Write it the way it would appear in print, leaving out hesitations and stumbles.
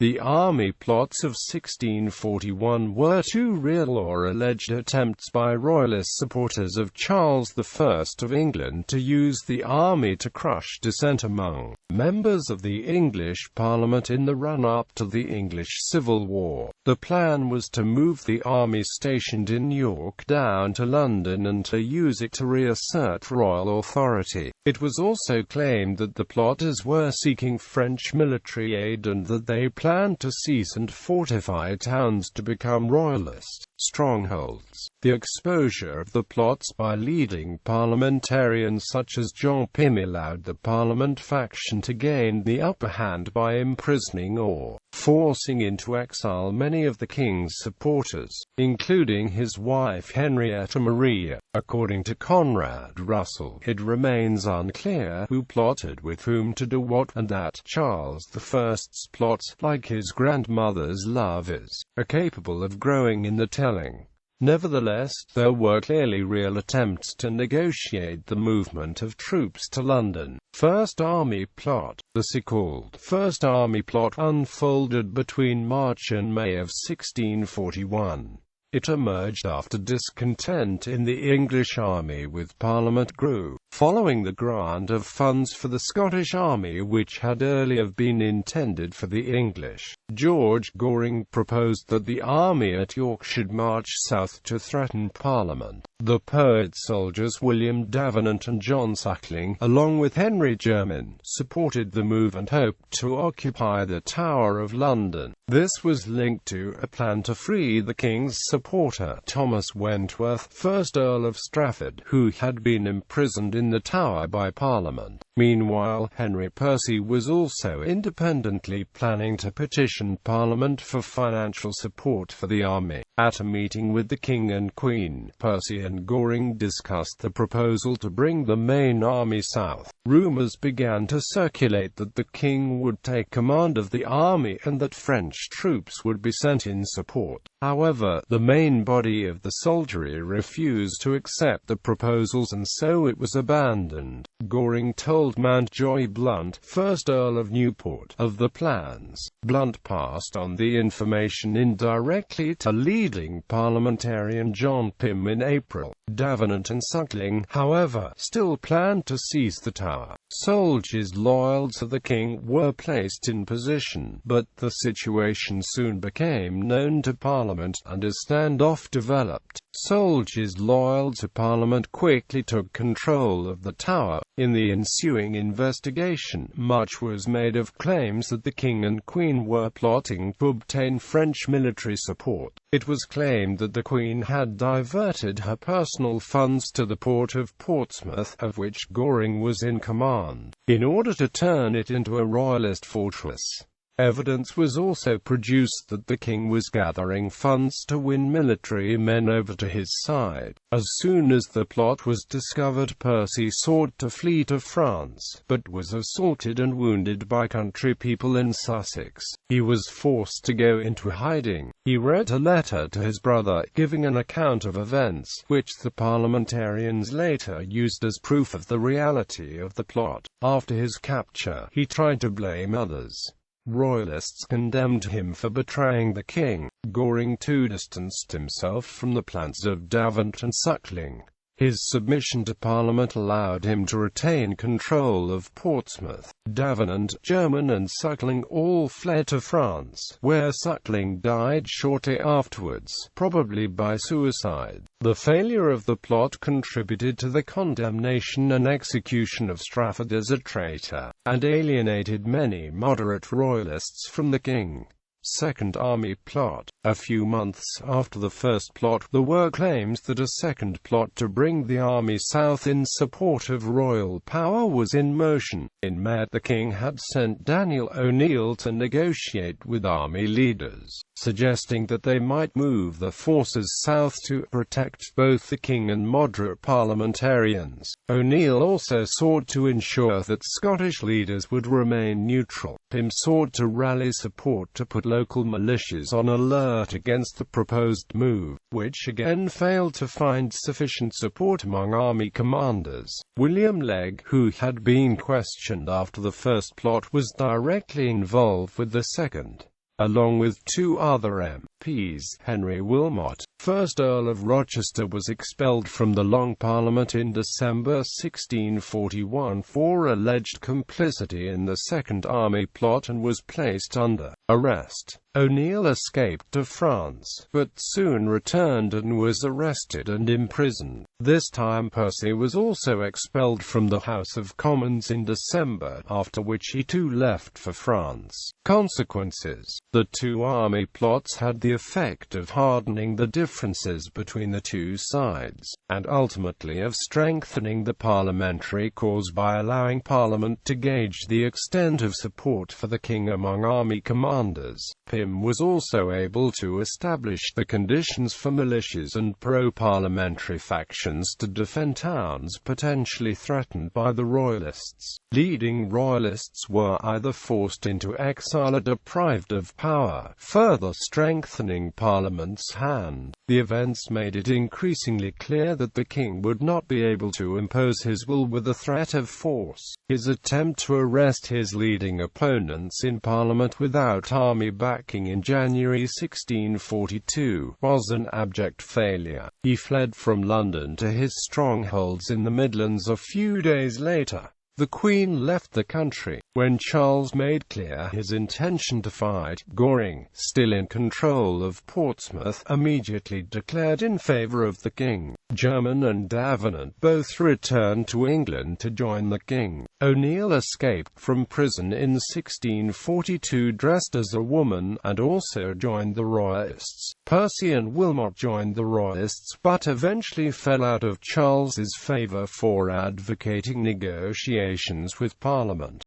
The army plots of 1641 were two real or alleged attempts by Royalist supporters of Charles I of England to use the army to crush dissent among members of the English Parliament in the run-up to the English Civil War. The plan was to move the army stationed in York down to London and to use it to reassert royal authority. It was also claimed that the plotters were seeking French military aid and that they planned to seize and fortify towns to become Royalist strongholds. The exposure of the plots by leading parliamentarians such as John Pym allowed the Parliament faction to gain the upper hand by imprisoning or forcing into exile many of the king's supporters, including his wife Henrietta Maria. According to Conrad Russell, it remains unclear who plotted with whom to do what, and that Charles I's plots, like his grandmother's lovers, are capable of growing in the telling. Nevertheless, there were clearly real attempts to negotiate the movement of troops to London. First Army Plot. The so-called First Army Plot unfolded between March and May of 1641. It emerged after discontent in the English army with Parliament grew, following the grant of funds for the Scottish army which had earlier been intended for the English. George Goring proposed that the army at York should march south to threaten Parliament. The poet-soldiers William Davenant and John Suckling, along with Henry Jermyn, supported the move and hoped to occupy the Tower of London. This was linked to a plan to free the king's supporter, Thomas Wentworth, 1st Earl of Strafford, who had been imprisoned in the Tower by Parliament. Meanwhile, Henry Percy was also independently planning to petition Parliament for financial support for the army. At a meeting with the King and Queen, Percy and Goring discussed the proposal to bring the main army south. Rumours began to circulate that the king would take command of the army and that French troops would be sent in support. However, the main body of the soldiery refused to accept the proposals and so it was abandoned. Goring told Mountjoy Blount, 1st Earl of Newport, of the plans. Blount passed on the information indirectly to leading parliamentarian John Pym in April. Davenant and Suckling, however, still planned to seize the Tower. Soldiers loyal to the king were placed in position, but the situation soon became known to Parliament, and a standoff developed. Soldiers loyal to Parliament quickly took control of the Tower. In the ensuing investigation, much was made of claims that the King and Queen were plotting to obtain French military support. It was claimed that the Queen had diverted her personal funds to the port of Portsmouth, of which Goring was in command, in order to turn it into a royalist fortress. Evidence was also produced that the king was gathering funds to win military men over to his side. As soon as the plot was discovered, Percy sought to flee to France, but was assaulted and wounded by country people in Sussex. He was forced to go into hiding. He wrote a letter to his brother, giving an account of events, which the parliamentarians later used as proof of the reality of the plot. After his capture, he tried to blame others. Royalists condemned him for betraying the king. Goring too distanced himself from the plans of Davenant and Suckling. His submission to Parliament allowed him to retain control of Portsmouth. Davenant, Jermyn and Suckling all fled to France, where Suckling died shortly afterwards, probably by suicide. The failure of the plot contributed to the condemnation and execution of Strafford as a traitor, and alienated many moderate royalists from the king. Second Army Plot. A few months after the first plot, there were claims that a second plot to bring the army south in support of royal power was in motion. In May, the king had sent Daniel O'Neill to negotiate with army leaders, suggesting that they might move the forces south to protect both the king and moderate parliamentarians. O'Neill also sought to ensure that Scottish leaders would remain neutral. Pym sought to rally support to put local militias on alert against the proposed move, which again failed to find sufficient support among army commanders. William Legge, who had been questioned after the first plot, was directly involved with the second. along with two other MPs. Henry Wilmot, 1st Earl of Rochester, was expelled from the Long Parliament in December 1641 for alleged complicity in the Second Army plot and was placed under arrest. O'Neill escaped to France, but soon returned and was arrested and imprisoned. This time Percy was also expelled from the House of Commons in December, after which he too left for France. Consequences: the two army plots had the effect of hardening the differences between the two sides, and ultimately of strengthening the parliamentary cause by allowing Parliament to gauge the extent of support for the king among army commanders. Pym was also able to establish the conditions for militias and pro-parliamentary factions to defend towns potentially threatened by the Royalists. Leading Royalists were either forced into exile or deprived of power, further strengthening Parliament's hand. The events made it increasingly clear that the king would not be able to impose his will with a threat of force. His attempt to arrest his leading opponents in Parliament without army backing in January 1642 was an abject failure. He fled from London to his strongholds in the Midlands a few days later. The Queen left the country. When Charles made clear his intention to fight, Goring, still in control of Portsmouth, immediately declared in favour of the king. Jermyn and Davenant both returned to England to join the king. O'Neill escaped from prison in 1642 dressed as a woman, and also joined the Royalists. Percy and Wilmot joined the Royalists, but eventually fell out of Charles's favour for advocating negotiations with Parliament.